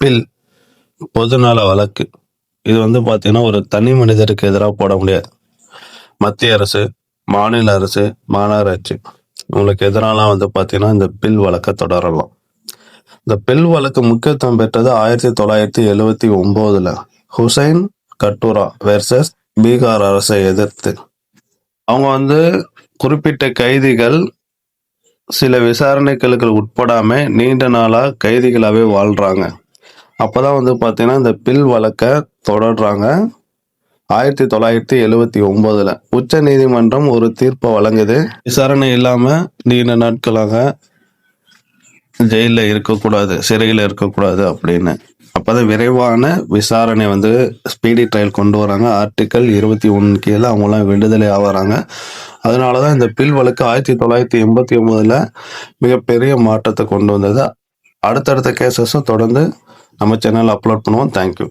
Bill பொதுநல வழக்கு. இது பார்த்தீங்கன்னா ஒரு தனி மனிதருக்கு எதிராக போட முடியாது. மத்திய அரசு, மாநில அரசு, மாநகராட்சி உங்களுக்கு எதிராலாம் பார்த்தீங்கன்னா இந்த பில் வழக்கை தொடரலாம். இந்த பில் வழக்கு முக்கியத்துவம் பெற்றது 1979 ஹுசைன் கட்டூரா வெர்சஸ் பீகார் அரசை எதிர்த்து. அவங்க குறிப்பிட்ட கைதிகள் சில விசாரணைகளுக்கு உட்படாம நீண்ட நாளா கைதிகளாவே வாழ்றாங்க. அப்பதான் பார்த்தீங்கன்னா இந்த பில் வழக்க தொடர்றாங்க. 1979 உச்ச நீதிமன்றம் ஒரு தீர்ப்பை வழங்குது. விசாரணை இல்லாம நீண்ட நாட்களாக ஜெயில இருக்கக்கூடாது, சிறையில் இருக்கக்கூடாது அப்படின்னு. அப்பதான் விரைவான விசாரணை ஸ்பீடி ட்ரையல் கொண்டு வராங்க. ஆர்டிக்கல் 21 கீழே அவங்களாம் விடுதலை ஆகிறாங்க. அதனாலதான் இந்த பில் வழக்கு 1989 மிகப்பெரிய மாற்றத்தை கொண்டு வந்தது. அடுத்தடுத்த கேசஸும் தொடர்ந்து நம்ம சேனல் அப்லோட் பண்ணுவோம். தேங்க்யூ.